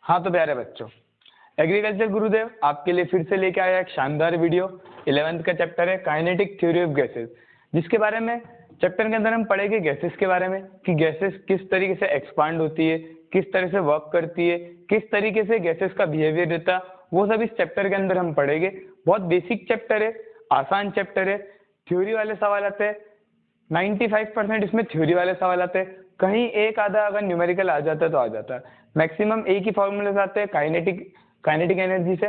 हाँ तो प्यारे बच्चों, एग्रीकल्चर गुरुदेव आपके लिए फिर से लेके आया एक शानदार वीडियो। 11th का चैप्टर है काइनेटिक थ्योरी ऑफ गैसेस, जिसके बारे में चैप्टर के अंदर हम पढ़ेंगे गैसेस के बारे में कि गैसेस किस तरीके से एक्सपांड होती है, किस तरह से वर्क करती है, किस तरीके से गैसेस का बिहेवियर रहता है, वो सब इस चैप्टर के अंदर हम पढ़ेंगे। बहुत बेसिक चैप्टर है, आसान चैप्टर है, थ्योरी वाले सवाल आते हैं। 95% इसमें थ्योरी वाले सवाल आते हैं, कहीं एक आधा अगर न्यूमेरिकल आ जाता है तो आ जाता है। मैक्सिमम एक ही फॉर्मूले आते हैं काइनेटिक एनर्जी से।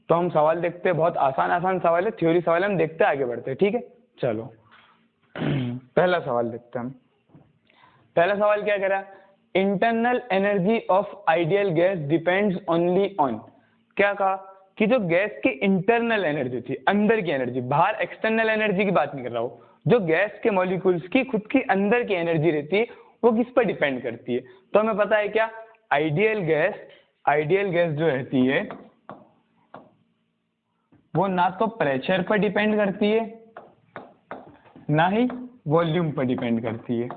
तो हम सवाल देखते हैं, बहुत आसान सवाल है, थ्योरी सवाल हम देखते हैं, आगे बढ़ते हैं। ठीक है, चलो पहला सवाल देखते हैं हम। पहला सवाल क्या कह रहा है, internal energy of ideal gas depends only on. क्या कहा कि जो गैस की इंटरनल एनर्जी थी, अंदर की एनर्जी, बाहर एक्सटर्नल एनर्जी की बात नहीं कर रहा हूं, जो गैस के मॉलिक्यूल्स की खुद की अंदर की एनर्जी रहती है वो किस पर डिपेंड करती है। तो हमें पता है क्या, आइडियल गैस जो रहती है वो ना तो प्रेशर पर डिपेंड करती है ना ही वॉल्यूम पर डिपेंड करती है।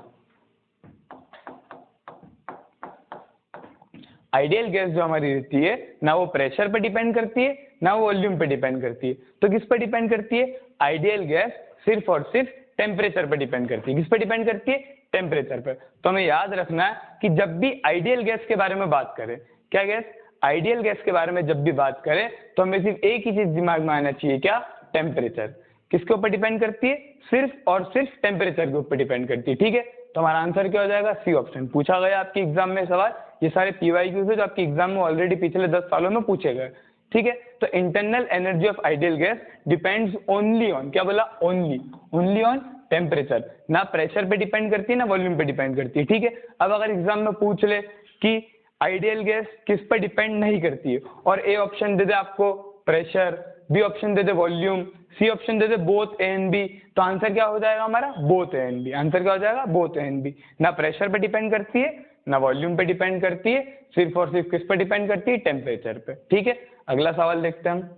आइडियल गैस जो हमारी रहती है ना वो प्रेशर पर डिपेंड करती है ना वो वॉल्यूम पर डिपेंड करती है। तो किस पर डिपेंड करती है, आइडियल गैस सिर्फ और सिर्फ टेम्परेचर पर डिपेंड करती है। किस पर डिपेंड करती है, टेम्परेचर पर। तो हमें याद रखना है कि जब भी आइडियल गैस के बारे में बात करें, क्या गैस, आइडियल गैस के बारे में जब भी बात करें तो हमें सिर्फ एक ही चीज दिमाग में आना चाहिए, क्या, टेम्परेचर। किसके ऊपर डिपेंड करती है, सिर्फ और सिर्फ टेम्परेचर के ऊपर डिपेंड करती है। ठीक है, तो हमारा आंसर क्या हो जाएगा, सी ऑप्शन। पूछा गया आपके एग्जाम में सवाल, ये सारे पीवाईक्यूज है जो आपके एग्जाम में ऑलरेडी पिछले 10 सालों में पूछे गए। ठीक है, तो internal energy of ideal gas depends only on, क्या बोला, ओनली ऑन टेम्परेचर। ना प्रेशर पे डिपेंड करती है ना वॉल्यूम पे डिपेंड करती है। ठीक है, अब अगर एग्जाम में पूछ ले कि आइडियल गैस किस पर डिपेंड नहीं करती है और ए ऑप्शन दे दे आपको प्रेशर, बी ऑप्शन दे दे वॉल्यूम, सी ऑप्शन दे दे बोथ ए एंड बी, तो आंसर क्या हो जाएगा हमारा, both A and B. Answer क्या हो जाएगा, बोथ ए एंड बी। ना प्रेशर पे डिपेंड करती है ना वॉल्यूम पे डिपेंड करती है, सिर्फ और सिर्फ किस पर डिपेंड करती है, टेम्परेचर पे। ठीक है, अगला सवाल देखते हैं हम।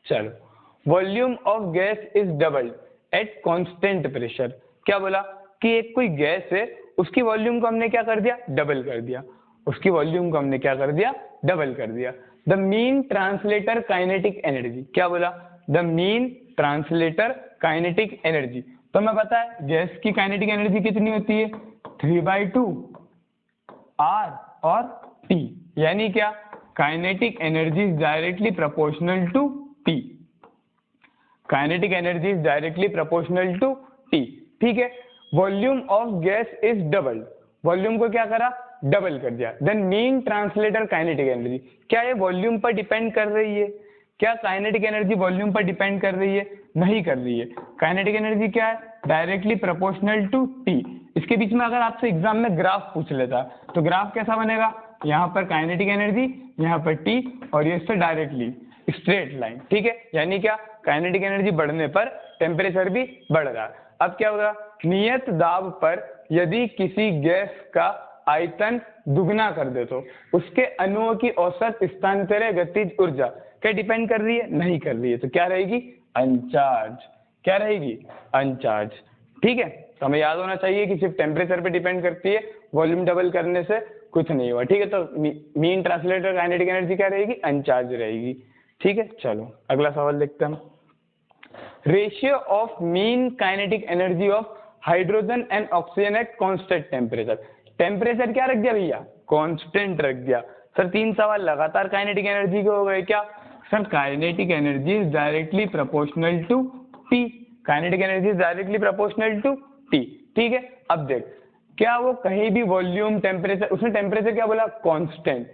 चलो, volume of gas is doubled eight constant pressure. क्या बोला कि एक कोई गैस है, उसकी वॉल्यूम को हमने क्या कर दिया, डबल कर दिया। उसकी वॉल्यूम को हमने क्या कर दिया, डबल कर दिया। The mean translator kinetic energy, क्या बोला, the mean translator kinetic energy. तो हमें पता है गैस की काइनेटिक एनर्जी कितनी होती है, 3/2 R और T, यानी क्या, kinetic energy is directly proportional to T। Kinetic energy is directly proportional to T। ठीक है, volume of gas is double, volume को क्या करा, डबल कर दिया। Then mean translator kinetic energy, क्या ये वॉल्यूम पर डिपेंड कर रही है, क्या काइनेटिक एनर्जी वॉल्यूम पर डिपेंड कर रही है, नहीं कर रही है। काइनेटिक एनर्जी क्या है, डायरेक्टली प्रोपोर्शनल टू T। इसके बीच में अगर आपसे एग्जाम में ग्राफ पूछ लेता तो ग्राफ कैसा बनेगा, यहाँ पर काइनेटिक एनर्जी, यहाँ पर T और ये इससे डायरेक्टली स्ट्रेट लाइन। ठीक है, यानी क्या, काइनेटिक एनर्जी बढ़ने पर टेम्परेचर भी बढ़ रहा है। अब क्या होगा, नियत दाब पर यदि किसी गैस का आयतन दुगना कर दे तो उसके अणुओं की औसत स्थानांतरण गतिज ऊर्जा क्या डिपेंड कर रही है, नहीं कर रही है। तो क्या रहेगी, अनचार्ज। क्या रहेगी, अनचार्ज। ठीक है, तो हमें याद होना चाहिए कि सिर्फ टेम्परेचर पे डिपेंड करती है, वॉल्यूम डबल करने से कुछ नहीं हुआ। ठीक है, तो मीन ट्रांसलेटर काइनेटिक एनर्जी क्या रहेगी, अनचार्ज रहेगी। ठीक है, चलो अगला सवाल देखते हैं हम। Ratio of mean kinetic energy of hydrogen and oxygen at constant temperature. Temperature क्या रख दिया भैया, कांस्टेंट रख दिया। सर 3 सवाल लगातार काइनेटिक एनर्जी के हो गए क्या, sir kinetic energy is directly proportional to T। Kinetic energy is directly proportional to T। ठीक है, अब देख, क्या वो कहीं भी वॉल्यूम, टेम्परेचर, उसने टेम्परेचर क्या बोला, कांस्टेंट,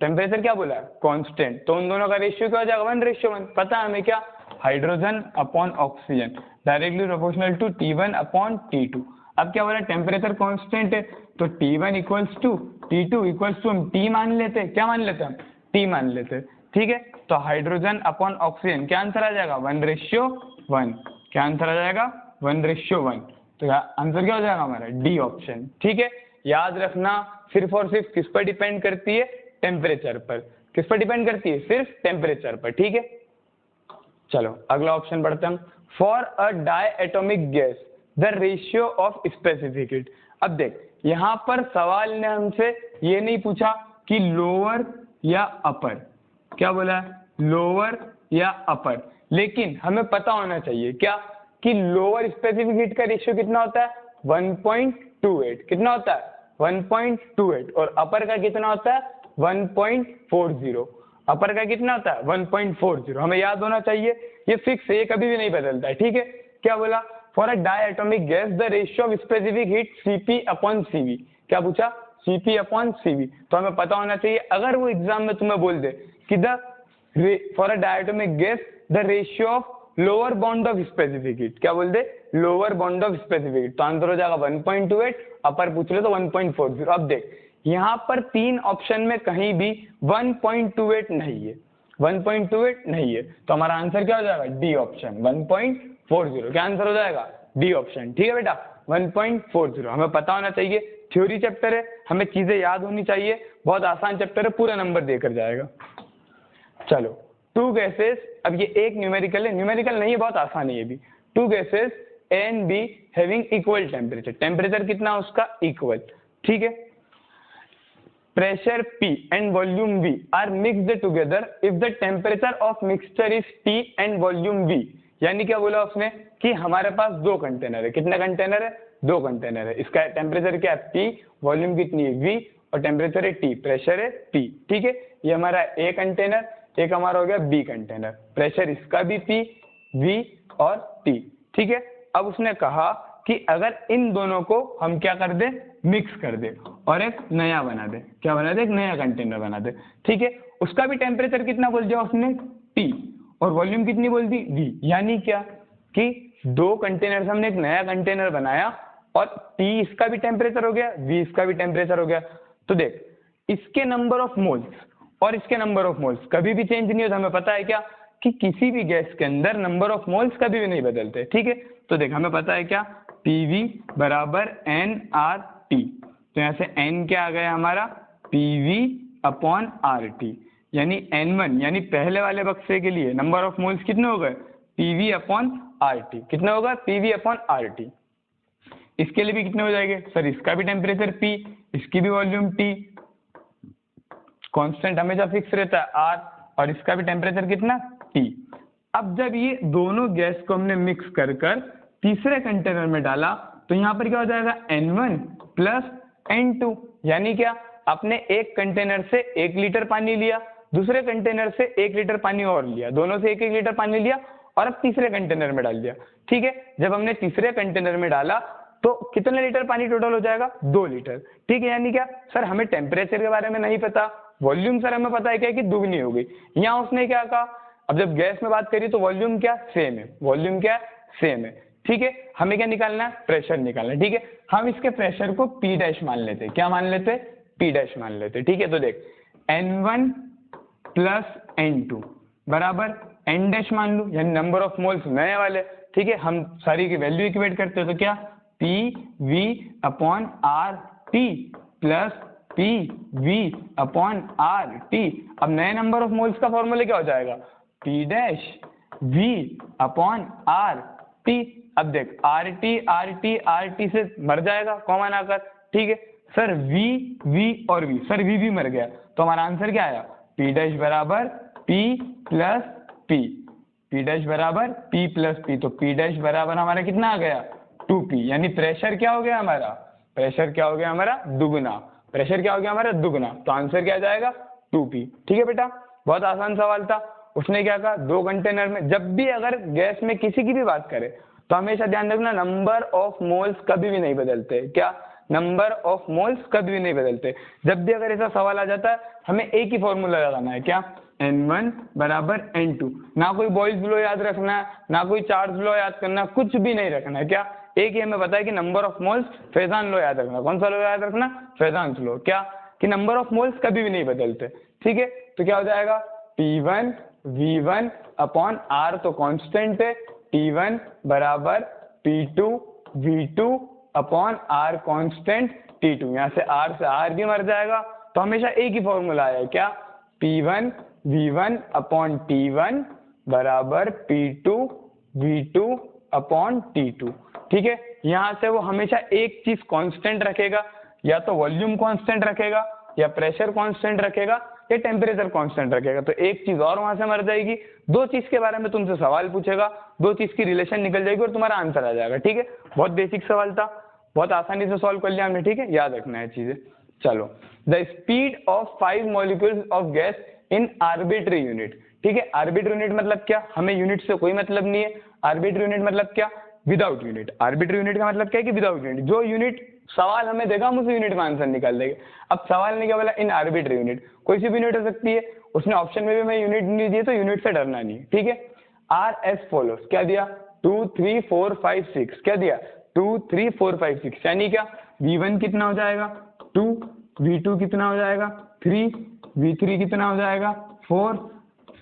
टेम्परेचर क्या बोला, कांस्टेंट, तो उन दोनों का रेशियो क्या हो जाएगा, 1:1। पता है हमें क्या, hydrogen upon oxygen directly proportional to T1 upon T2। अब क्या बोला, टेम्परेचर कांस्टेंट है तो T1 equals to T2 equals to हम T मान लेते हैं, क्या मान लेते हैं हम, T मान लेते हैं। ठीक है, तो हाइड्रोजन अपॉन ऑक्सीजन क्या आंसर आ जाएगा, 1:1। क्या आंसर आ जाएगा, 1:1। तो आंसर क्या हो जाएगा हमारा, डी ऑप्शन। ठीक है, याद रखना सिर्फ और सिर्फ किस पर डिपेंड करती है, टेम्परेचर पर। किस पर डिपेंड करती है, सिर्फ टेम्परेचर पर। ठीक है, चलो अगला ऑप्शन पढ़ते हैं। For a diatomic gas the ratio of specific heat. अब देख, यहाँ पर सवाल ने हमसे ये नहीं पूछा कि लोअर या अपर, क्या बोला है, लोअर या अपर, लेकिन हमें पता होना चाहिए क्या कि लोअर स्पेसिफिक हीट का रेशियो कितना होता है 1.28, कितना होता है 1.28, और अपर का कितना होता है 1.40, अपर का कितना होता है 1.40, हमें याद होना चाहिए, ये फिक्स है, ये कभी भी नहीं बदलता है, ठीक है। क्या बोला, for a diatomic gas the ratio of specific heat Cp/Cv, क्या पूछा Cp/Cv, तो हमें पता होना चाहिए, अगर वो एग्जाम में तुम्हें बोल दे कि the for a diatomic gas the ratio of lower bound of specific heat, क्या बोल दे lower bound of specific heat, तो आंसर हो जाएगा 1.28, अपर पूछ ले तो 1.40। अब देख यहाँ पर तीन ऑप्शन में कहीं भी 1.28 नहीं है, 1.28 नहीं है, तो हमारा आंसर क्या हो जाएगा डी ऑप्शन 1.40, क्या आंसर हो जाएगा डी ऑप्शन, ठीक है बेटा 1.40। हमें पता होना चाहिए, थ्योरी चैप्टर है, हमें चीजें याद होनी चाहिए, बहुत आसान चैप्टर है, पूरा नंबर देकर जाएगा। चलो टू गैसेस, अब ये एक न्यूमेरिकल है, न्यूमेरिकल नहीं है, बहुत आसान है ये भी। Two gases A and B having equal temperature, temperature कितना उसका इक्वल, ठीक है। Pressure P and volume V are mixed together if the temperature of mixture is T and volume V, यानी क्या बोला उसने कि हमारे पास दो कंटेनर है, कितने कंटेनर है, दो कंटेनर है, इसका टेम्परेचर क्या है P, वॉल्यूम कितनी है V, और टेम्परेचर है T, प्रेशर है P, ठीक है। ये हमारा A कंटेनर, एक हमारा हो गया B कंटेनर, प्रेशर इसका भी P, V और T, ठीक है। अब उसने कहा कि अगर इन दोनों को हम क्या कर दें, मिक्स कर दे और एक नया बना दे, क्या बना दे, एक नया कंटेनर बना दे, ठीक है। उसका भी टेम्परेचर कितना बोल दिया उसने T, और वॉल्यूम कितनी बोल दी V, यानी क्या कि दो कंटेनर से हमने एक नया कंटेनर बनाया और T इसका भी टेम्परेचर हो गया, V इसका भी टेम्परेचर हो गया। तो देख इसके नंबर ऑफ मोल्स और इसके नंबर ऑफ मोल्स कभी भी चेंज नहीं होता, हमें पता है क्या कि किसी भी गैस के अंदर नंबर ऑफ मोल्स कभी भी नहीं बदलते, ठीक है। तो देख हमें पता है क्या PV बराबर nRT, तो यहाँ से n क्या आ गया हमारा PV/RT, यानी N1 यानी पहले वाले बक्से के लिए नंबर ऑफ मोल्स कितने हो गए PV/RT, कितना होगा PV/RT। इसके लिए भी कितने हो जाएंगे सर, इसका भी टेम्परेचर P, इसकी भी वॉल्यूम T, कांस्टेंट हमेशा फिक्स रहता है R, और इसका भी टेम्परेचर कितना T। अब जब ये दोनों गैस को हमने मिक्स कर कर तीसरे कंटेनर में डाला तो यहाँ पर क्या हो जाएगा N1 प्लस N2, यानी क्या आपने एक कंटेनर से 1 लीटर पानी लिया, दूसरे कंटेनर से 1 लीटर पानी और लिया, दोनों से 1-1 लीटर पानी लिया और अब तीसरे कंटेनर में डाल दिया, ठीक है। जब हमने तीसरे कंटेनर में डाला तो कितने लीटर पानी टोटल हो जाएगा 2 लीटर, ठीक है। यानी क्या सर हमें टेम्परेचर के बारे में नहीं पता, वॉल्यूम सर हमें पता है क्या कि दुगनी हो गई। यहाँ उसने क्या कहा, अब जब गैस में बात करी तो वॉल्यूम क्या सेम है, वॉल्यूम क्या सेम है, ठीक है। हमें क्या निकालना है, प्रेशर निकालना है, ठीक है। हम इसके प्रेशर को P' मान लेते हैं, क्या मान लेते हैं P' मान लेते हैं, ठीक है। तो देख N1 प्लस N2 बराबर N' मान लूं, यानी नंबर ऑफ मोल्स नए वाले, ठीक है। हम सारी की वैल्यू इक्वेट करते हैं तो क्या PV/RT प्लस PV/RT। अब नए नंबर ऑफ मोल्स का फॉर्मूला क्या हो जाएगा P'(V/RT)। अब देख RT से मर जाएगा कॉमन आकर, ठीक है। सर V और V, सर V मर गया, तो हमारा आंसर क्या आया P' बराबर P प्लस P, P' बराबर P प्लस P, तो P' बराबर हमारा कितना आ गया 2P, यानी प्रेशर क्या हो गया हमारा, प्रेशर क्या हो गया हमारा दुगना, प्रेशर क्या हो गया हमारा दुगना, तो आंसर क्या जाएगा 2P, ठीक है बेटा। बहुत आसान सवाल था। उसने क्या कहा, दो कंटेनर में जब भी अगर गैस में किसी की भी बात करें तो हमेशा ध्यान रखना नंबर ऑफ मोल्स कभी भी नहीं बदलते, क्या नंबर ऑफ मोल्स कभी भी नहीं बदलते। जब भी अगर ऐसा सवाल आ जाता है हमें एक ही फॉर्मूला लगाना है, क्या N1 बराबर N2, ना कोई बॉयल्स लॉ याद रखना है, ना कोई चार्ल्स लॉ याद करना, कुछ भी नहीं रखना है, क्या एक ही हमें पता है कि number of moles, Fajans law याद रखना। कौन सा लॉ याद रखना, फेजान्स लॉ, क्या कि नंबर ऑफ मोल्स कभी भी नहीं बदलते, ठीक है। तो क्या हो जाएगा P1 V1/R, तो कांस्टेंट है, T1 बराबर P2 V2/R कांस्टेंट T2, यहाँ से R भी मर जाएगा, तो हमेशा एक ही फॉर्मूला है, क्या P1 V1/T1 बराबर P2 V2/T2, ठीक है। यहाँ से वो हमेशा एक चीज कांस्टेंट रखेगा, या तो वॉल्यूम कांस्टेंट रखेगा या प्रेशर कांस्टेंट रखेगा या टेम्परेचर कांस्टेंट रखेगा। तो एक चीज और वहां से मर जाएगी, दो चीज के बारे में तुमसे सवाल पूछेगा, दो चीज की रिलेशन निकल जाएगी और तुम्हारा आंसर आ जाएगा। ठीक है, बहुत बेसिक सवाल था, बहुत आसानी से सॉल्व कर लिया हमने। ठीक है, याद रखना है चीजें। चलो, the speed of 5 molecules of gas in arbitrary unit. ठीक है, आर्बिट्री यूनिट मतलब क्या, हमें यूनिट से कोई मतलब नहीं है। आर्बिट्री यूनिट मतलब क्या, विदाउट यूनिट। आर्बिट्री यूनिट का मतलब क्या है कि विदाउट यूनिट, जो यूनिट सवाल हमें देगा हम उस यूनिट में आंसर निकाल देंगे। अब सवाल ने क्या बोला, इन आर्बिट्री यूनिट, कोई सी भी यूनिट हो सकती है, उसने ऑप्शन में भी हमें यूनिट नहीं दिए तो यूनिट से डरना नहीं। ठीक है, आर एस फॉलोस, क्या दिया 2 3 4 5 6, क्या दिया 2 3 4 5 6, यानी क्या V1 कितना हो जाएगा 2, V2 कितना हो जाएगा 3, V3 कितना हो जाएगा 4,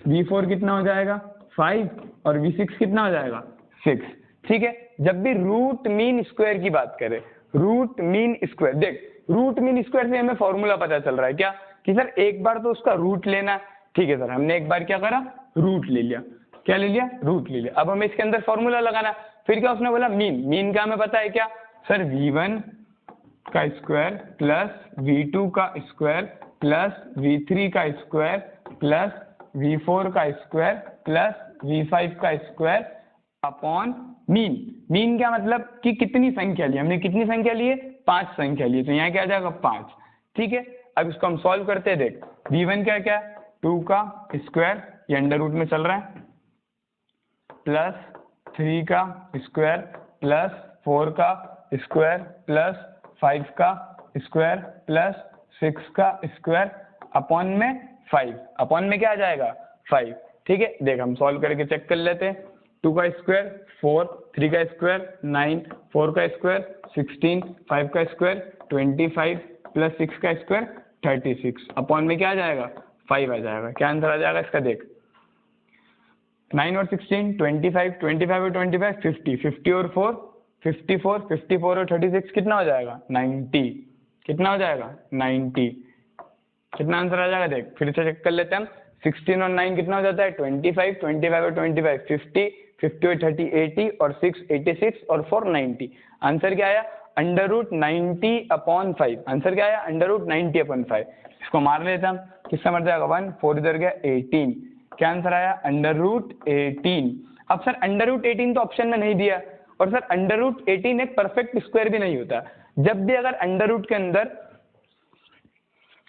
V4 कितना हो जाएगा 5 और V6 कितना हो जाएगा 6। ठीक है, जब भी रूट मीन स्क्वायर की बात करें, रूट मीन स्क्वायर, देख रूट मीन स्क्वायर से हमें फॉर्मूला पता चल रहा है क्या कि सर एक बार तो उसका रूट लेना है। ठीक है सर, हमने एक बार क्या करा, रूट ले लिया। क्या ले लिया, रूट ले लिया। अब हमें इसके अंदर फॉर्मूला लगाना, फिर क्या उसने बोला मीन, मीन का हमें पता है क्या सर, V1 का स्क्वायर प्लस V2 का स्क्वायर प्लस V3 का स्क्वायर प्लस V4 का स्क्वायर प्लस V5 का स्क्वायर अपॉन मीन। मीन क्या मतलब कि कितनी संख्या ली, हमने कितनी संख्या ली है 5 संख्या ली, तो यहाँ क्या आ जाएगा 5। ठीक है, अब इसको हम सॉल्व करते हैं। देख V1 क्या क्या 2 का स्क्वायर, ये अंडर रूट में चल रहा है, प्लस 3 का स्क्वायर प्लस 4 का स्क्वायर प्लस 5 का स्क्वायर प्लस 6 का स्क्वायर अपॉन में 5, अपॉन में क्या आ जाएगा 5। ठीक है, देख हम सॉल्व करके चेक कर लेते हैं। 2 का स्क्वायर 4, 3 का स्क्वायर 9, 4 का स्क्वायर 16, 5 का स्क्वायर 25 प्लस 6 का स्क्वायर 36, अपॉन में क्या आ जाएगा 5 आ जाएगा। क्या आंसर आ जाएगा इसका, देख 9 और 16 25, 25 और 25 50, 50 और 4 54, 54 और 36 कितना हो जाएगा 90, कितना हो जाएगा 90। कितना आंसर आ जाएगा, देख फिर से चेक कर लेते हैं हम। 16 और 9 कितना हो जाता है 25, 25 और 25 50, 50 और 30 80 और 6 86 और 4 90। आंसर क्या आया, अंडर रूट 90 अपॉन 5। आंसर क्या आया, अंडर रूट 90 अपॉन 5। इसको मार लेते हैं हम, किससे मर जाएगा 1, 4 इधर गया 18। क्या आंसर आया, अंडर रूट 18। अब सर अंडर रूट 18 तो ऑप्शन में नहीं दिया, और सर अंडर रूट 18 एक परफेक्ट स्क्वायर भी नहीं होता। जब भी अगर अंडर रूट के अंदर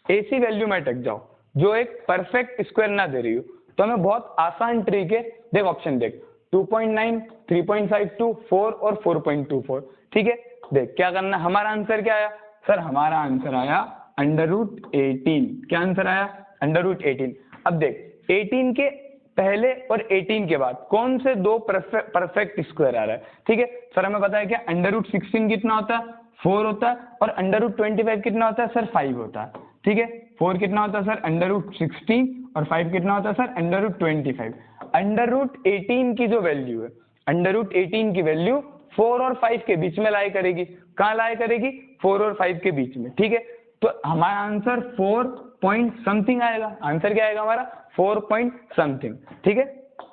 ऐसी वैल्यू में अटक जाओ जो एक परफेक्ट स्क्वायर ना दे रही हो, तो हमें बहुत आसान ट्रिक है। देख ऑप्शन देख 2.9, 3.52, 4 और 4.24। ठीक है, देख क्या करना, हमारा आंसर क्या आया सर, हमारा आंसर आया अंडर रूट 18। क्या आंसर आया, अंडर रूट 18। अब देख 18 के पहले और 18 के बाद कौन से दो परफेक्ट स्क्वायर आ रहा है। ठीक है सर, हमें पता है क्या अंडर रूट 16 कितना होता है 4 होता है, और अंडर रूट 25 कितना होता है सर 5 होता है। ठीक है, 4 कितना होता है सर अंडर रूट 16 और 5 कितना होता है sir under root 25। Under root 18 की जो वैल्यू है, अंडर रूट 18 की वैल्यू 4 और 5 के बीच में लाई करेगी। कहाँ लाई करेगी, 4 और 5 के बीच में। ठीक है, तो हमारा आंसर 4 पॉइंट समथिंग आएगा। आंसर क्या आएगा हमारा 4 पॉइंट समथिंग। ठीक है,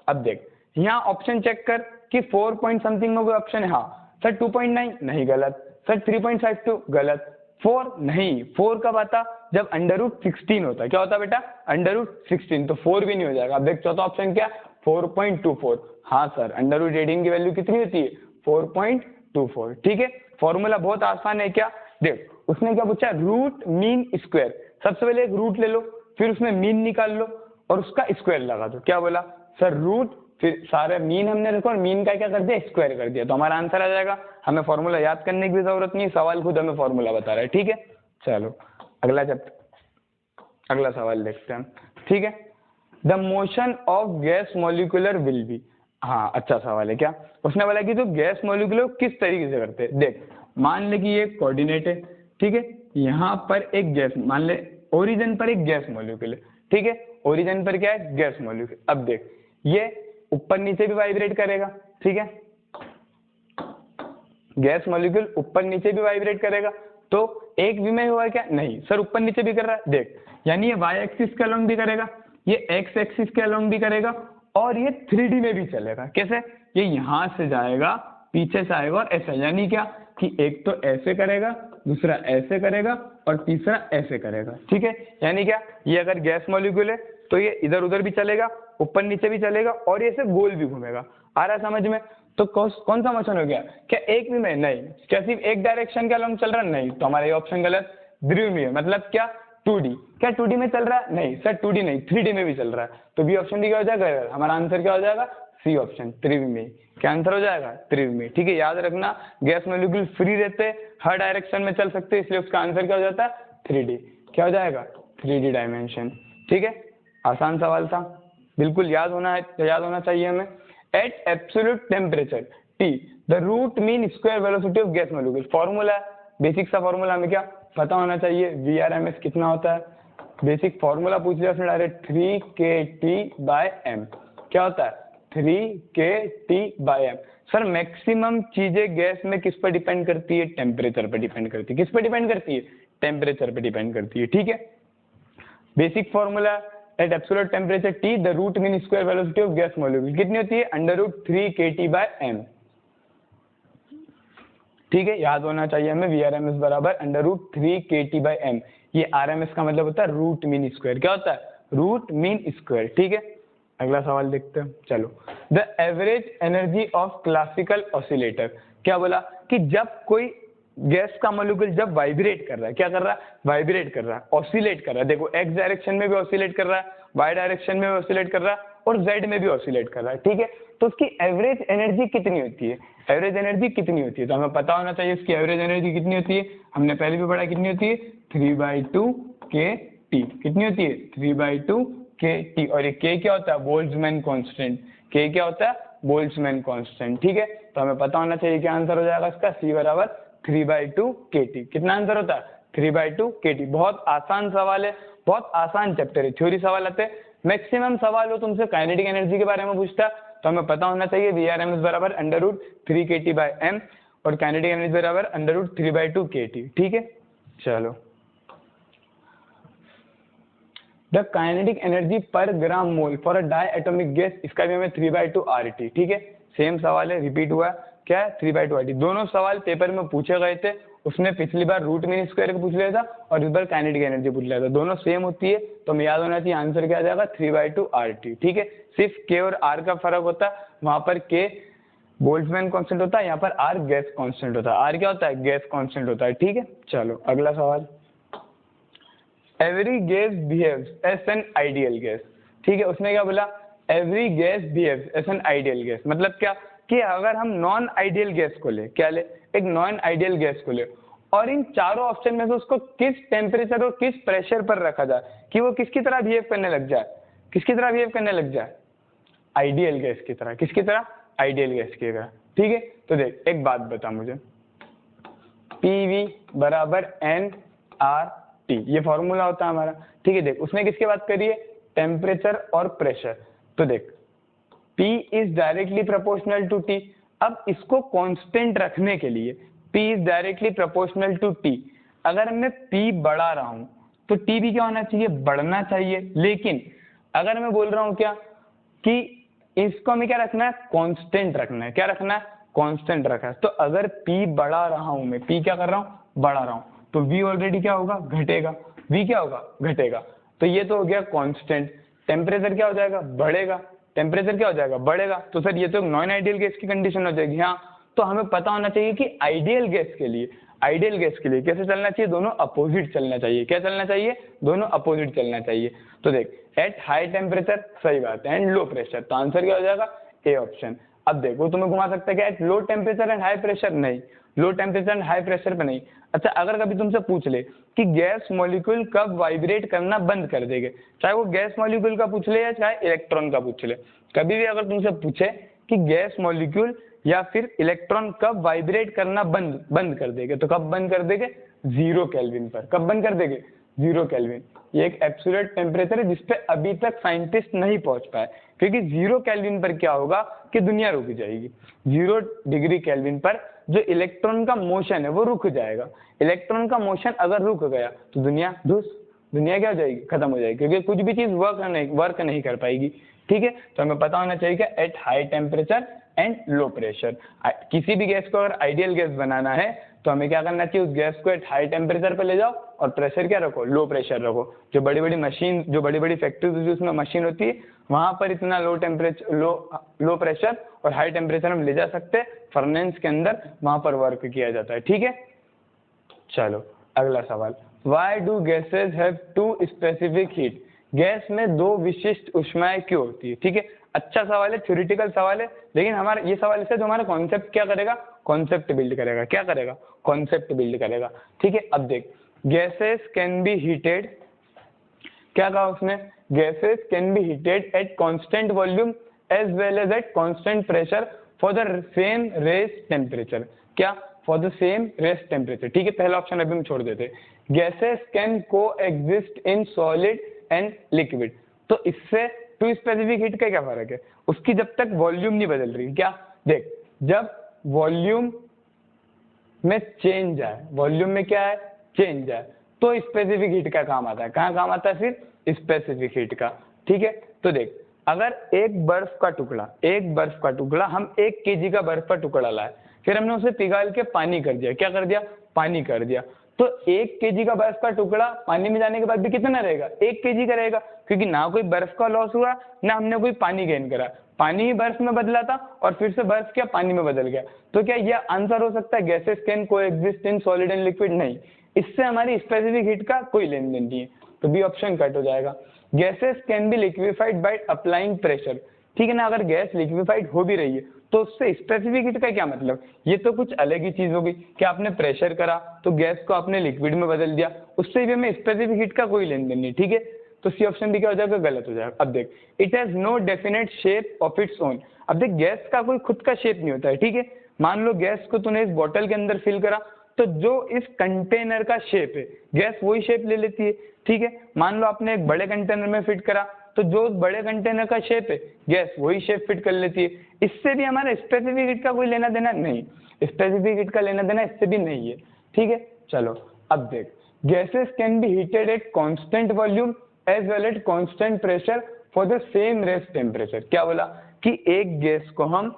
अब देख यहाँ ऑप्शन चेक कर कि 4 पॉइंट समथिंग में कोई ऑप्शन है, हाँ सर 2.9 नहीं, गलत सर 3.52 गलत, 4 नहीं। 4 कब आता, जब अंडर रूट 16 होता है। क्या होता है बेटा, अंडर रूट 16, तो 4 भी नहीं हो जाएगा। अब देख चौथा ऑप्शन क्या 4.24, हाँ सर अंडर रूट 18 की वैल्यू कितनी होती है 4.24। ठीक है, फॉर्मूला बहुत आसान है। क्या देख उसने क्या पूछा, रूट मीन स्क्वायर। सबसे पहले एक रूट ले लो, फिर उसमें मीन निकाल लो और उसका स्क्वायर लगा दो। क्या बोला सर, रूट फिर सारे मीन हमने रखा और मीन का क्या कर दिया स्क्वायर कर दिया, तो हमारा आंसर आ जाएगा। हमें फॉर्मूला याद करने की भी जरूरत नहीं, सवाल खुद हमें फॉर्मूला बता रहा है। ठीक है, चलो अगला सवाल देखते हैं हम। ठीक है, the motion of gas molecular will be. हाँ अच्छा सवाल है। क्या उसने बोला कि जो गैस मॉलिक्यूलर किस तरीके से करते हैं। देख मान ले कि ये कोऑर्डिनेट है। ठीक है, यहाँ पर एक गैस, मान ले ओरिजिन पर एक गैस मॉलिक्यूल है। ठीक है, ओरिजिन पर क्या है गैस मॉलिक्यूल। अब देख ये ऊपर नीचे भी वाइब्रेट करेगा। ठीक है, गैस मॉलिक्यूल ऊपर नीचे भी वाइब्रेट करेगा, तो एक विमेय हुआ क्या, नहीं सर ऊपर नीचे भी कर रहा है। देख यानी ये वाई एक्सिस के अलोंग भी करेगा, ये एक्स एक्सिस के अलोंग भी करेगा, और ये 3D में भी चलेगा। कैसे, ये यहां से जाएगा पीछे से आएगा और ऐसा, यानी क्या कि एक तो ऐसे करेगा दूसरा ऐसे करेगा और तीसरा ऐसे करेगा, ठीक है। यानी क्या, ये अगर गैस मॉलिक्यूल है तो ये इधर उधर भी चलेगा, ऊपर नीचे भी चलेगा और ये ऐसे गोल भी घूमेगा। आ रहा समझ में? तो कौन सा मोशन हो गया? क्या एक भी में? नहीं। क्या सिर्फ एक डायरेक्शन के अलॉन्ग चल रहा? नहीं। तो हमारा ये ऑप्शन गलत। द्विमीय मतलब क्या? 2D। क्या 2D में चल रहा है? नहीं सर 2D नहीं, 3D में भी चल रहा है। तो बी ऑप्शन भी क्या हो जाएगा? हमारा आंसर क्या हो जाएगा? सी ऑप्शन, त्रिविमीय। क्या आंसर हो जाएगा? त्रिविमीय, ठीक है। याद रखना गैस मॉलिक्यूल फ्री रहते, हर डायरेक्शन में चल सकते, इसलिए उसका आंसर क्या हो जाता है? 3D। क्या हो जाएगा? 3D डायमेंशन, ठीक है। आसान सवाल था, बिल्कुल याद होना चाहिए हमें। At absolute temperature T the root mean square velocity of gas molecule. Formula, basic सा फॉर्मूला हमें क्या पता होना चाहिए? VRMS कितना होता है? बेसिक फॉर्मूला पूछ लिया उसने डायरेक्ट, 3kT/m। क्या होता है? 3kT/m। सर मैक्सिमम चीजें गैस में किस पर डिपेंड करती है? टेम्परेचर पर डिपेंड करती है। किस पर डिपेंड करती है? टेम्परेचर पर डिपेंड करती है, ठीक है। Basic formula at absolute temperature T the root mean square velocity of gas molecule कितनी होती है? √3kT/m, ठीक है। याद होना चाहिए हमें VRMS बराबर √3kT/m। ये RMS का मतलब होता है रूट मीन स्क्वायर। क्या होता है? रूट मीन स्क्वायर, ठीक है। अगला सवाल देखते हैं, चलो। The average energy of classical oscillator. क्या बोला कि जब कोई गैस का मॉलिक्यूल जब वाइब्रेट कर रहा है, क्या कर रहा है? वाइब्रेट कर रहा है, ऑसिलेट कर रहा है। देखो एक्स डायरेक्शन में भी ऑसिलेट कर रहा है, वाई डायरेक्शन में भी ऑसिलेट कर रहा है और जेड में भी ऑसिलेट कर रहा है, ठीक है। तो उसकी एवरेज एनर्जी कितनी होती है? एवरेज एनर्जी कितनी होती है? तो हमें पता होना चाहिए उसकी एवरेज एनर्जी कितनी होती है। हमने पहले भी पढ़ा कितनी होती है? 3/2 kT। कितनी होती है? 3/2 kT। और ये k क्या होता है? Boltzmann constant. k क्या होता है? बोल्ट्जमैन कांस्टेंट, ठीक है। तो हमें पता होना चाहिए क्या आंसर हो जाएगा इसका? C बराबर 3/2 kT। कितना आंसर होता है? 3/2 kT। बहुत आसान सवाल है, बहुत आसान चैप्टर है। थ्योरी सवाल आते हैं, मैक्सिमम सवाल हो तुमसे काइनेटिक एनर्जी के बारे में पूछता, तो हमें पता होना चाहिए VRMS बराबर √3kT/m और काइनेटिक एनर्जी बराबर √3/2 kT, ठीक है। चलो, the kinetic energy per gram mole for a diatomic gas, इसका भी हमें 3/2 RT, ठीक है। सेम सवाल है, रिपीट हुआ क्या है? 3/2 RT। दोनों सवाल पेपर में पूछे गए थे, उसमें पिछली बार रूट मीन स्क्वायर का पूछ लिया था और इस बार काइनेटिक एनर्जी पूछ लिया था। दोनों सेम होती है, तो हमें याद होना चाहिए आंसर क्या आ जाएगा? 3/2 RT, ठीक है। सिर्फ K और R का फर्क होता है, वहां पर K बोल्ट्जमैन कांस्टेंट होता है, यहाँ पर R गैस कांस्टेंट होता है। R क्या होता है? गैस कांस्टेंट होता है, ठीक है। चलो अगला सवाल। Every gas behaves as an ideal gas, ठीक है। उसने क्या बोला? Every gas behaves as an ideal gas. मतलब क्या कि अगर हम नॉन आइडियल गैस को ले, क्या ले? एक नॉन आइडियल गैस को ले और इन चारों ऑप्शन में से उसको किस टेम्परेचर और किस प्रेशर पर रखा जाए कि वो किसकी तरह बिहेव करने लग जाए? किसकी तरह बिहेव करने लग जाए? आइडियल गैस की तरह। किसकी तरह? आइडियल गैस की तरह, ठीक है। तो देख एक बात बता मुझे, PV बराबर nRT, ये फॉर्मूला होता है हमारा, ठीक है। देख उसने किसकी बात करी है? टेम्परेचर और प्रेशर। तो देख P is directly proportional to T। अब इसको कांस्टेंट रखने के लिए P is directly proportional to T। अगर मैं P बढ़ा रहा हूं तो T भी क्या होना चाहिए? बढ़ना चाहिए। लेकिन अगर मैं बोल रहा हूं क्या कि इसको हमें क्या रखना है? कांस्टेंट रखना है। क्या रखना है? कांस्टेंट रखा है। तो अगर P बढ़ा रहा हूं, मैं P क्या कर रहा हूं? बढ़ा रहा हूं, तो V ऑलरेडी क्या होगा? घटेगा। V क्या होगा? घटेगा। तो ये तो हो गया कांस्टेंट। टेम्परेचर क्या हो जाएगा? बढ़ेगा। टेम्परेचर क्या हो जाएगा? बढ़ेगा। तो सर ये तो नॉन आइडियल गैस की कंडीशन हो जाएगी। हाँ, तो हमें पता होना चाहिए कि आइडियल गैस के लिए कैसे चलना चाहिए? दोनों अपोजिट चलना चाहिए। क्या चलना चाहिए? दोनों अपोजिट चलना चाहिए। तो देख एट हाई टेम्परेचर, सही बात है, एंड लो प्रेशर, तो आंसर क्या हो जाएगा? A option. अब देखो तुम्हें घुमा सकता है क्या? At low temperature and high pressure, नहीं, low temperature and high pressure पे नहीं। अच्छा, अगर कभी तुमसे पूछ ले कि गैस मॉलिक्यूल कब वाइब्रेट करना बंद कर देंगे, चाहे वो गैस मॉलिक्यूल का पूछ ले या चाहे इलेक्ट्रॉन का पूछ ले, कभी भी अगर तुमसे पूछे कि गैस मॉलिक्यूल या फिर इलेक्ट्रॉन कब वाइब्रेट करना बंद कर देंगे, तो कब बंद कर देंगे? 0 केल्विन पर। कब बंद कर देंगे? 0 केल्विन। ये एक एब्सोल्यूट टेम्परेचर है जिसपे अभी तक साइंटिस्ट नहीं पहुंच पाए, क्योंकि 0 केल्विन पर क्या होगा कि दुनिया रुक जाएगी। 0 डिग्री केल्विन पर जो इलेक्ट्रॉन का मोशन है वो रुक जाएगा। इलेक्ट्रॉन का मोशन अगर रुक गया तो दुनिया क्या हो जाएगी? खत्म हो जाएगी, क्योंकि कुछ भी चीज वर्क नहीं कर पाएगी, ठीक है। तो हमें पता होना चाहिए कि at high temperature and low pressure, किसी भी गैस को अगर आइडियल गैस बनाना है तो हमें क्या करना चाहिए, उस गैस को एक हाई टेम्परेचर पे ले जाओ और प्रेशर क्या रखो, लो प्रेशर रखो। जो बड़ी बड़ी मशीन, जो बड़ी बड़ी फैक्ट्रीज होती है उसमें मशीन होती है, वहां पर इतना लो टेम्परेचर, लो प्रेशर और हाई टेम्परेचर हम ले जा सकते हैं फर्नेस के अंदर, वहां पर वर्क किया जाता है। ठीक है, चलो अगला सवाल, why do gases have two specific heat, gas में दो विशिष्ट ऊष्माएं क्यों होती है। ठीक है, अच्छा सवाल है, थ्योरेटिकल सवाल है, लेकिन हमारा ये सवाल इससे जो हमारा कॉन्सेप्ट क्या करेगा, कॉन्सेप्ट बिल्ड करेगा। क्या करेगा, कॉन्सेप्ट बिल्ड करेगा। ठीक है, अब देख, गैसेस कैन बी हीटेड, क्या कहा उसने, gases can be heated at constant volume as well as at constant pressure for the same rest temperature. क्या, for the same rest temperature. ठीक है, पहला ऑप्शन अभी हम छोड़ देते। Gases can coexist in solid and liquid, तो इससे टू स्पेसिफिक हीट का क्या फर्क है, उसकी जब तक वॉल्यूम नहीं बदल रही। क्या, देख, जब वॉल्यूम में चेंज आए, वॉल्यूम में क्या है, चेंज आए, तो स्पेसिफिक हीट का काम आता है। कहाँ काम आता है, फिर स्पेसिफिक हीट का। ठीक है, तो देख, अगर एक बर्फ का टुकड़ा हम 1 kg का बर्फ का टुकड़ा लाए, फिर हमने उसे पिघाल के पानी कर दिया, क्या कर दिया, पानी कर दिया, तो 1 kg का बर्फ का टुकड़ा पानी में जाने के बाद भी कितना रहेगा, 1 kg का रहेगा, क्योंकि ना कोई बर्फ का लॉस हुआ, ना हमने कोई पानी गेन करा। पानी ही बर्फ में बदला था और फिर से बर्फ क्या पानी में बदल गया। तो क्या यह आंसर हो सकता है, gases can coexist in solid and liquid? नहीं, इससे हमारी स्पेसिफिक हीट का कोई लेन देन नहीं है, तो बी ऑप्शन कट हो जाएगा। Gases can B liquefied by applying pressure, ठीक है ना, अगर गैस लिक्विफाइड हो भी रही है तो उससे स्पेसिफिक हीट का क्या मतलब, ये तो कुछ अलग ही चीज हो गई कि आपने प्रेशर करा तो गैस को आपने लिक्विड में बदल दिया, उससे भी हमें स्पेसिफिक हीट का कोई लेन देन नहीं। ठीक है, तो सी ऑप्शन भी क्या हो जाएगा, गलत हो जाएगा। अब देख, it has no definite shape of its own, अब देख, गैस का कोई खुद का शेप नहीं होता है। ठीक है, मान लो गैस को तूने इस बोतल के अंदर फिल करा, तो जो इस कंटेनर का शेप है गैस वही शेप ले लेती है। ठीक है, मान लो आपने एक बड़े कंटेनर में फिट करा, तो जो बड़े कंटेनर का शेप है गैस वही शेप फिट कर लेती है। इससे भी हमारा स्पेसिफिक हीट का कोई लेना देना नहीं, स्पेसिफिक हीट का लेना देना इससे भी नहीं है। ठीक है, चलो अब देख, gases can be heated at constant volume as well at constant pressure for the same rest temperature. क्या बोला कि एक गैस को हम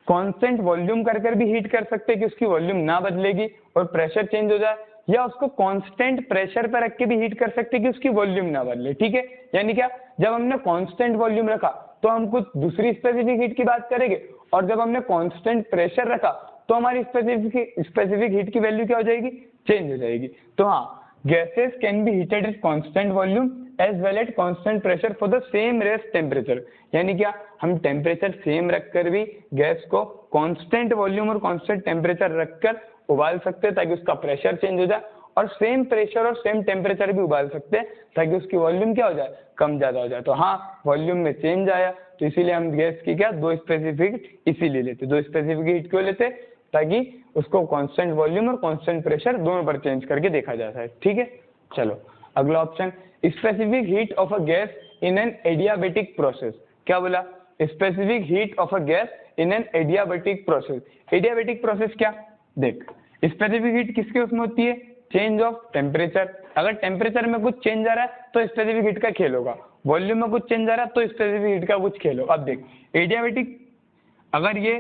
कांस्टेंट वॉल्यूम कर भी हीट कर सकते हैं कि उसकी वॉल्यूम ना बदलेगी और प्रेशर चेंज हो जाए, या उसको कांस्टेंट प्रेशर पर रख के भी हीट कर सकते हैं कि उसकी वॉल्यूम ना बदले। ठीक है, यानी क्या, जब हमने कांस्टेंट वॉल्यूम रखा तो हम कुछ दूसरी स्पेसिफिक हीट की बात करेंगे, और जब हमने कांस्टेंट प्रेशर रखा तो हमारी स्पेसिफिक हीट की वैल्यू क्या हो जाएगी, चेंज हो जाएगी। तो हाँ, gases can be heated at constant volume as well at constant pressure for the same rest temperature, यानी क्या, हम टेम्परेचर सेम रखकर भी गैस को कांस्टेंट वॉल्यूम और कांस्टेंट टेम्परेचर रखकर उबाल सकते हैं ताकि उसका प्रेशर चेंज हो जाए, और सेम प्रेशर और सेम टेम्परेचर भी उबाल सकते हैं ताकि उसकी वॉल्यूम क्या हो जाए, कम ज्यादा हो जाए। तो हाँ, वॉल्यूम में चेंज आया, तो इसीलिए हम गैस की क्या, दो स्पेसिफिक इसीलिए लेते, दो स्पेसिफिक हीट क्यों लेते, ताकि उसको कांस्टेंट वॉल्यूम और कांस्टेंट प्रेशर दोनों पर चेंज करके देखा जाता है। ठीक है, चलो अगला option, specific heat of a gas in an adiabatic process. क्या बोला, specific heat of a gas in an adiabatic process. Adiabatic process क्या, देख, स्पेसिफिक हीट किसके उसमें होती है, चेंज ऑफ टेम्परेचर, अगर टेम्परेचर में कुछ चेंज आ रहा है तो स्पेसिफिक हीट का खेल होगा, वॉल्यूम में कुछ चेंज आ रहा है तो स्पेसिफिक हीट का कुछ खेल होगा। अब देख, एडियाबेटिक, अगर ये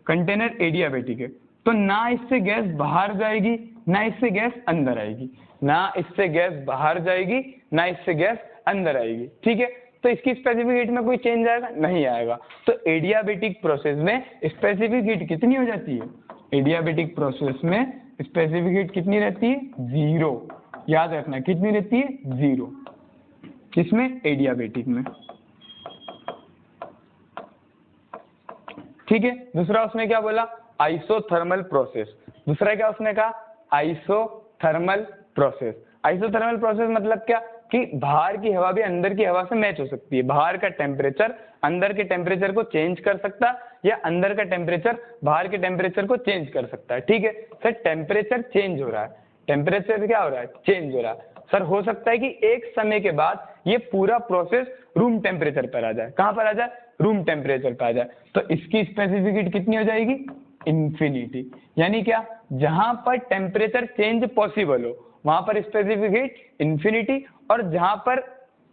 कंटेनर एडियाबेटिक है तो ना इससे गैस बाहर जाएगी ना इससे गैस अंदर आएगी, ना इससे गैस बाहर जाएगी ना इससे गैस अंदर आएगी। ठीक है, तो इसकी स्पेसिफिक हीट में कोई चेंज आएगा, नहीं आएगा। तो एडियाबेटिक प्रोसेस में स्पेसिफिक हीट कितनी हो जाती है, एडियाबेटिक प्रोसेस में स्पेसिफिक हीट कितनी रहती है, 0। याद रखना कितनी रहती है, 0। किसमें, एडियाबेटिक में। ठीक है, दूसरा उसने क्या बोला, आइसोथर्मल प्रोसेस। दूसरा क्या उसने कहा, आइसोथर्मल प्रोसेस। आइसोथर्मल प्रोसेस मतलब क्या, कि बाहर की हवा भी अंदर की हवा से मैच हो सकती है, बाहर का टेम्परेचर अंदर के टेम्परेचर को चेंज कर सकता है, या अंदर का टेम्परेचर बाहर के टेम्परेचर को चेंज कर सकता है। ठीक है सर, टेम्परेचर चेंज हो रहा है, टेम्परेचर क्या हो रहा है, चेंज हो रहा है सर। हो सकता है कि एक समय के बाद ये पूरा प्रोसेस रूम टेम्परेचर पर आ जाए, कहां पर आ जाए, रूम टेम्परेचर पर आ जाए, तो इसकी स्पेसिफिक हीट कितनी हो जाएगी, इंफिनिटी। यानी क्या, जहां पर टेम्परेचर चेंज पॉसिबल हो वहां पर स्पेसिफिक हीट इंफिनिटी, और जहां पर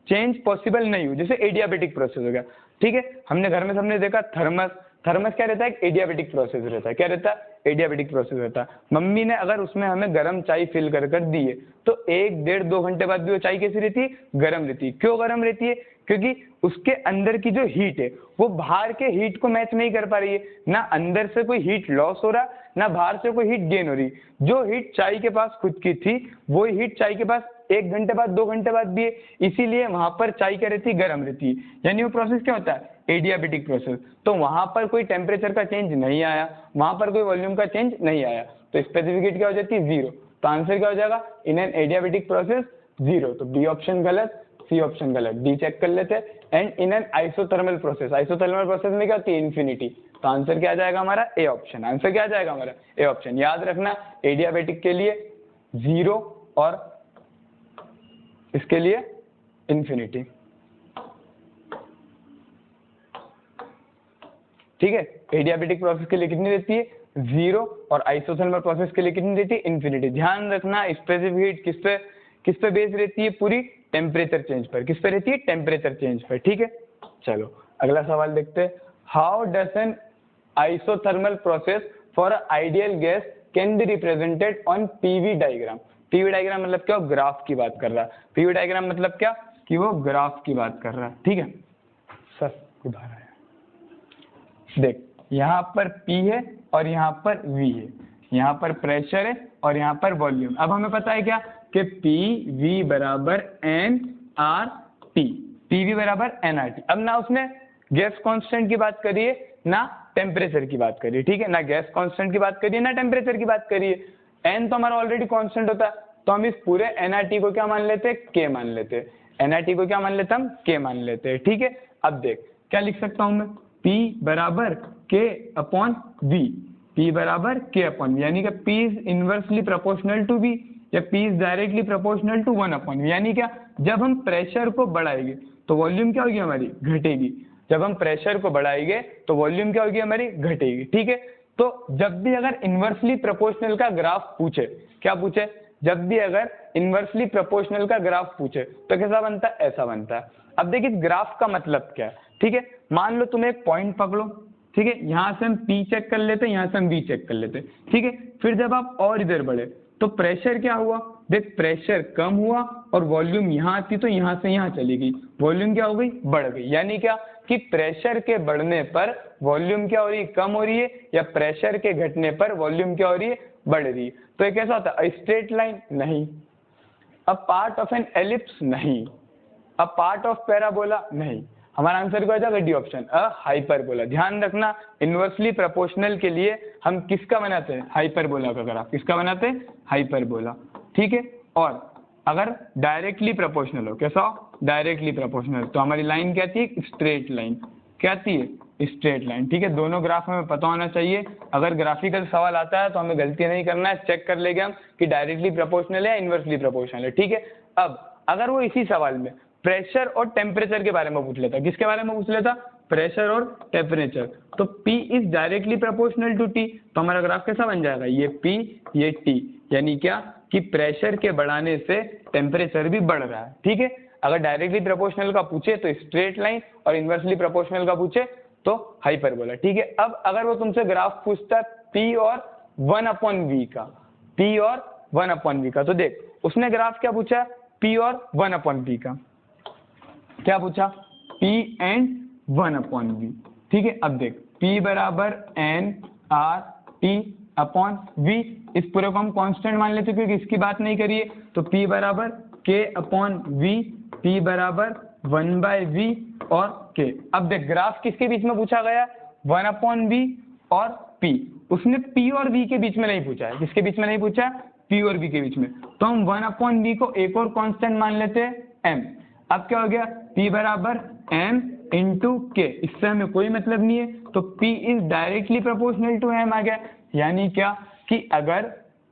चेंज पॉसिबल नहीं हो, जैसे एडियाबेटिक प्रोसेस हो गया। ठीक है, हमने घर में सबने देखा थर्मस, थर्मस क्या रहता है, एडियाबेटिक प्रोसेस रहता है। क्या रहता है, एडियाबेटिक प्रोसेस होता है। मम्मी ने अगर उसमें हमें गर्म चाय फिल कर दी है तो 1-1.5-2 घंटे बाद भी वो चाय कैसी रहती है, गर्म रहती है। क्यों गर्म रहती है? क्योंकि उसके अंदर की जो हीट है वो बाहर के हीट को मैच नहीं कर पा रही है, ना अंदर से कोई हीट लॉस हो रहा, ना बाहर से कोई हीट गेन हो रही। जो हीट चाय के पास खुद की थी वही हीट चाय के पास 1 घंटे बाद 2 घंटे बाद भी है, इसीलिए वहां पर चाय क्या रहती है, गर्म रहती है। यानी वो प्रोसेस क्या होता है, एडियाबेटिक प्रोसेस। तो वहां पर कोई टेम्परेचर का चेंज नहीं आया, वहां पर कोई वॉल्यूम का चेंज नहीं आया, तो स्पेसिफिक हीट क्या हो जाती है, 0। तो आंसर क्या हो जाएगा, इन एन एडियाबेटिक प्रोसेस 0। तो बी ऑप्शन गलत, सी ऑप्शन गलत, डी चेक कर लेते हैं। And in an isothermal process, isothermal process में क्या होती है, इन्फिनिटी। तो आंसर क्या आ जाएगा हमारा, ए ऑप्शन। आंसर क्या आ जाएगा हमारा, ए ऑप्शन। याद रखना एडियाबेटिक के लिए 0 और इसके लिए इन्फिनिटी। ठीक है, एडियाबेटिक प्रोसेस के लिए कितनी रहती है, 0, और आइसोथर्मल प्रोसेस के लिए कितनी रहती है, इन्फिनिटी। ध्यान रखना स्पेसिफिक हीट किस पे बेस रहती है, पूरी टेम्परेचर चेंज पर। किस पे रहती है, टेम्परेचर चेंज पर। ठीक है, चलो अगला सवाल देखते हैं। How does N isothermal process for ideal gas can be represented on PV diagram. PV diagram मतलब क्या, ग्राफ की बात कर रहा है। पीवी डायग्राम मतलब क्या, कि वो ग्राफ की बात कर रहा है। ठीक है सर, उधार आया, देख यहाँ पर P है और यहाँ पर V है, यहाँ पर प्रेशर है और यहाँ पर वॉल्यूम। अब हमें पता है क्या, कि PV बराबर nRT, PV बराबर nRT। अब ना उसने गैस कांस्टेंट की बात करी है, ना टेम्परेचर की बात करी है। ठीक है, ना गैस कांस्टेंट की बात करी है, ना टेम्परेचर की बात करी है। n तो हमारा ऑलरेडी कांस्टेंट होता है, तो हम इस पूरे nRT को क्या मान लेते हैं, K मान लेते हैं। nRT को क्या मान लेते हैं हम, K मान लेते हैं। ठीक है, अब देख क्या लिख सकता हूं मैं, P बराबर K अपॉन V, P बराबर K अपॉन V, यानी कि P is inversely proportional to V या P is directly proportional to 1 upon V। यानी क्या, जब हम प्रेशर को बढ़ाएंगे तो वॉल्यूम क्या होगी हमारी, घटेगी। जब हम प्रेशर को बढ़ाएंगे तो वॉल्यूम क्या होगी हमारी, घटेगी। ठीक है, तो जब भी अगर इनवर्सली प्रोपोर्शनल का ग्राफ पूछे, क्या पूछे, जब भी अगर इनवर्सली प्रोपोर्शनल का ग्राफ पूछे तो कैसा बनता है, ऐसा बनता है। अब देखिए ग्राफ का मतलब क्या है। ठीक है, मान लो तुम एक पॉइंट पकड़ो, ठीक है, यहां से हम P चेक कर लेते हैं, यहां से हम V चेक कर लेते हैं। ठीक है, फिर जब आप और इधर बढ़े तो प्रेशर क्या हुआ, देख प्रेशर कम हुआ और वॉल्यूम यहाँ थी तो यहाँ से यहाँ चली गई, वॉल्यूम क्या हो गई, बढ़ गई। यानी क्या, कि प्रेशर के बढ़ने पर वॉल्यूम क्या हो रही है, कम हो रही है, या प्रेशर के घटने पर वॉल्यूम क्या हो रही है, बढ़ रही है। तो ये कैसा होता है, स्ट्रेट लाइन नहीं, a part of an ellipse नहीं, अ पार्ट ऑफ पैराबोला नहीं। हमारा आंसर क्या हो जाएगा, डी ऑप्शन, अ हाइपरबोला। ध्यान रखना इनवर्सली प्रोपोर्शनल के लिए हम किसका बनाते हैं, हाइपरबोला का ग्राफ। किसका बनाते हैं, हाइपरबोला। ठीक है, और अगर डायरेक्टली प्रोपोर्शनल हो, कैसा हो, डायरेक्टली प्रोपोर्शनल, तो हमारी लाइन क्या आती है, स्ट्रेट लाइन। क्या आती है, स्ट्रेट लाइन। ठीक है, दोनों ग्राफ हमें पता होना चाहिए। अगर ग्राफिकल सवाल आता है तो हमें गलती नहीं करना है, चेक कर लेंगे हम कि डायरेक्टली प्रोपोर्शनल है या इनवर्सली प्रोपोर्शनल है। ठीक है, अब अगर वो इसी सवाल में प्रेशर और टेम्परेचर के बारे में पूछ लेता, किसके बारे में पूछ लेता, प्रेशर और टेम्परेचर, तो P is directly proportional to T, तो हमारा ग्राफ कैसा बन जाएगा, ये P ये T। यानी क्या, कि प्रेशर के बढ़ाने से टेम्परेचर भी बढ़ रहा है। ठीक है, अगर डायरेक्टली प्रोपोर्शनल का पूछे तो स्ट्रेट लाइन, और इनवर्सली प्रोपोर्शनल का पूछे तो हाइपरबोला। ठीक है, अब अगर वो तुमसे ग्राफ पूछता P और 1/V का, P और 1/V का, तो देख उसने ग्राफ क्या पूछा, P और 1/V का। क्या पूछा, P एंड 1/V। ठीक है, अब देख P बराबर nRT अपॉन V, इस पूरे को हम कांस्टेंट मान लेते क्योंकि इसकी बात नहीं करिए, तो P बराबर K अपॉन V, P बराबर 1/V और K। अब देख ग्राफ किसके बीच में पूछा गया, 1/V और P। उसने P और V के बीच में नहीं पूछा है, किसके बीच में नहीं पूछा, P और V के बीच में। तो हम 1/V को एक और कांस्टेंट मान लेते हैं M। अब क्या हो गया, P बराबर M इंटू K, इससे हमें कोई मतलब नहीं है, तो P is directly proportional to M आ गया। यानी क्या, कि अगर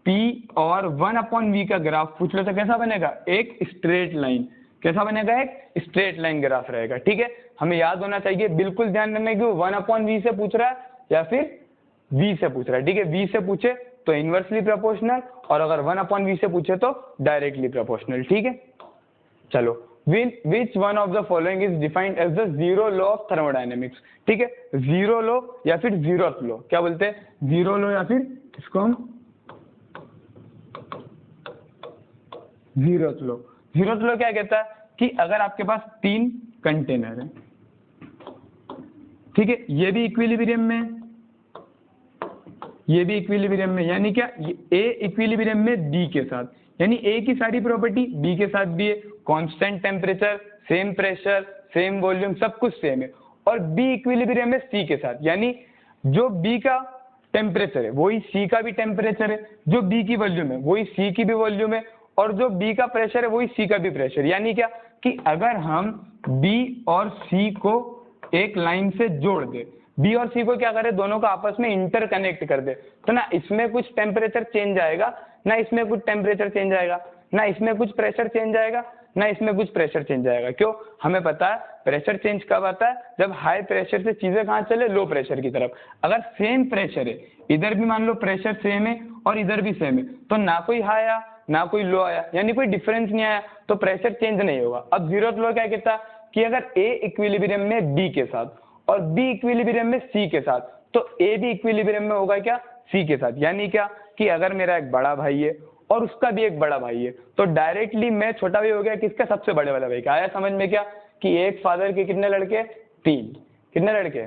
P और 1/V का ग्राफ पूछ लो तो कैसा बनेगा, एक स्ट्रेट लाइन। कैसा बनेगा, एक स्ट्रेट लाइन ग्राफ रहेगा। ठीक है, हमें याद होना चाहिए, बिल्कुल ध्यान रखना कि वो 1/V से पूछ रहा है या फिर V से पूछ रहा है। ठीक है, V से पूछे तो इनवर्सली प्रोपोर्शनल, और अगर 1/V से पूछे तो डायरेक्टली प्रोपोर्शनल। ठीक है, चलो which one of the following is defined as the zero law of thermodynamics. ठीक है, जीरो लॉ या फिर जीरोथ लॉ, क्या बोलते हैं, जीरो लॉ या फिर इसको हम जीरोथ लॉ। जीरोथ लॉ क्या कहता है कि अगर आपके पास 3 कंटेनर है, ठीक है, ये भी इक्विलिब्रियम में, ये भी इक्विलिब्रियम में, यानी क्या, ए इक्विलिब्रियम में बी के साथ, यानी ए की सारी प्रॉपर्टी बी के साथ भी है, constant temperature, same pressure, same volume, सब कुछ सेम है। और बी इक्विलिब्रियम में सी के साथ, यानी जो बी का टेम्परेचर है वही सी का भी टेम्परेचर है, जो बी की वॉल्यूम है वही सी की भी वॉल्यूम है, और जो बी का प्रेशर है वही सी का भी प्रेशर। यानी क्या कि अगर हम बी और सी को एक लाइन से जोड़ दे, बी और सी को क्या करे, दोनों को आपस में इंटरकनेक्ट कर दे, तो ना इसमें कुछ टेम्परेचर चेंज आएगा, ना इसमें कुछ टेम्परेचर चेंज आएगा, ना इसमें कुछ प्रेशर चेंज आएगा, ना इसमें कुछ प्रेशर चेंज आएगा। क्यों, हमें पता है प्रेशर चेंज कब आता है, जब हाई प्रेशर से चीजें कहाँ चले, लो प्रेशर की तरफ। अगर सेम प्रेशर है, इधर भी मान लो प्रेशर सेम है और इधर भी सेम है, तो ना कोई हाई आया ना कोई लो आया, यानी कोई डिफरेंस नहीं आया, तो प्रेशर चेंज नहीं होगा। अब जीरोथ लॉ क्या कहता है कि अगर ए इक्विलिब्रियम में बी के साथ और बी इक्विलिब्रियम में सी के साथ, तो ए भी इक्विलिब्रियम में होगा क्या, सी के साथ। यानी क्या कि अगर मेरा एक बड़ा भाई है और उसका भी एक बड़ा भाई है, तो डायरेक्टली मैं छोटा भाई हो गया किसका, सबसे बड़े वाला भाई का। आया समझ में क्या कि एक फादर के कितने लड़के, 3, कितने लड़के,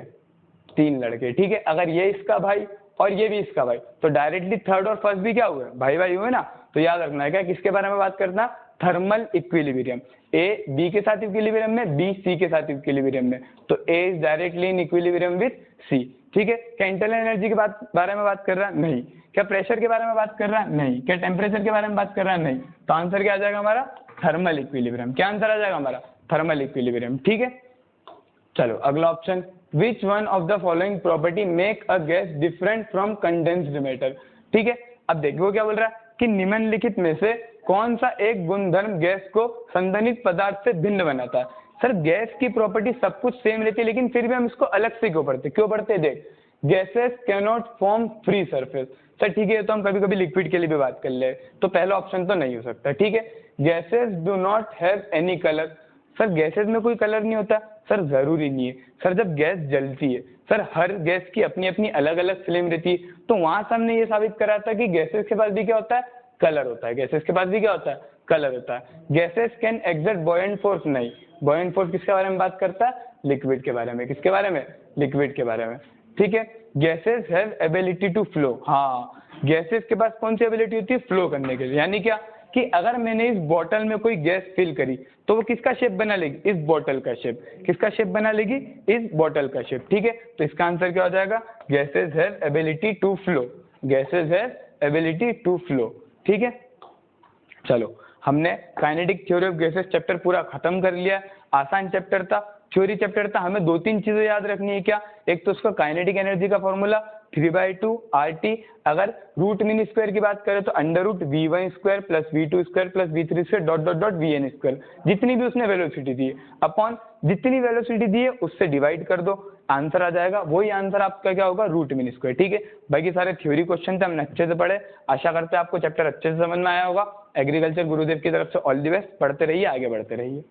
3 लड़के। ठीक है, अगर ये इसका भाई और ये भी इसका भाई, तो डायरेक्टली थर्ड और फर्स्ट भी क्या हुए, भाई भाई हुए ना। तो याद रखना है क्या, किसके बारे में बात करना, थर्मल इक्विलिब्रियम। ए बी के साथ इक्विलिब्रियम में, बी सी के साथ इक्विलिब्रियम में, तो A is directly in equilibrium with C. ठीक है, क्या इंटरनल एनर्जी के बारे में बात कर रहा है, नहीं। क्या प्रेशर के बारे में बात कर रहा है, नहीं। क्या टेम्परेचर के बारे में बात कर रहा है, नहीं। तो आंसर क्या आ जाएगा हमारा, थर्मल इक्विलिब्रियम। क्या आंसर आ जाएगा हमारा, थर्मल इक्विलिब्रियम। ठीक है, चलो अगला option, which one of the following property make a gas different from condensed matter. ठीक है, अब देखो क्या बोल रहा है कि निम्नलिखित में से कौन सा एक गुणधर्म गैस को संघनित पदार्थ से भिन्न बनाता है। सर गैस की प्रॉपर्टी सब कुछ सेम रहती है, लेकिन फिर भी हम इसको अलग से क्यों पढ़ते, देख, gases cannot form free surface. Sir ठीक है, तो हम कभी कभी लिक्विड के लिए भी बात कर ले, तो पहला ऑप्शन तो नहीं हो सकता। ठीक है, gases do not have any colour. Sir gases में कोई कलर नहीं होता, सर जरूरी नहीं है। सर जब गैस जलती है, सर हर गैस की अपनी अपनी अलग अलग फ्लेम रहती है, तो वहां से हमने ये साबित करा था कि गैसेस के पास भी क्या होता है, कलर होता है। गैसेस के पास भी क्या होता है, कलर होता है। Gases can exert buoyant force, नहीं। बॉयंट फोर्स किसके बारे में बात करता है, लिक्विड के बारे में। किसके बारे में, लिक्विड के बारे में। ठीक है, gases have ability to flow. हाँ, गैसेस के पास कौन सी एबिलिटी होती है, फ्लो करने के लिए। यानी क्या कि अगर मैंने इस बोतल में कोई गैस फिल करी, तो वो किसका शेप बना लेगी, इस बोतल का शेप। किसका शेप बना लेगी, इस बोतल का शेप। ठीक है, तो इसका आंसर क्या हो जाएगा, gases have ability to flow. Gases have ability to flow. ठीक है, चलो हमने kinetic theory of gases chapter पूरा खत्म कर लिया। आसान चैप्टर था, थ्योरी चैप्टर था। हमें 2-3 चीजें याद रखनी है। क्या, एक तो उसका काइनेटिक एनर्जी का फॉर्मूला 3/2 RT। अगर रूट मीन स्क्वायर की बात करें तो √V1² + V2² + V3² ... Vn²। जितनी भी उसने वेलोसिटी दी है अपॉन जितनी वेलोसिटी दी है उससे डिवाइड कर दो, आंसर आ जाएगा। वही आंसर आपका क्या होगा, रूट मीन स्क्वायर। ठीक है, बाकी सारे थ्योरी क्वेश्चन थे, हमने अच्छे से पढ़े। आशा करते हैं आपको चैप्टर अच्छे से समझ में आया होगा। एग्रीकल्चर गुरुदेव की तरफ से ऑल द बेस्ट। पढ़ते रहिए, आगे बढ़ते रहिए।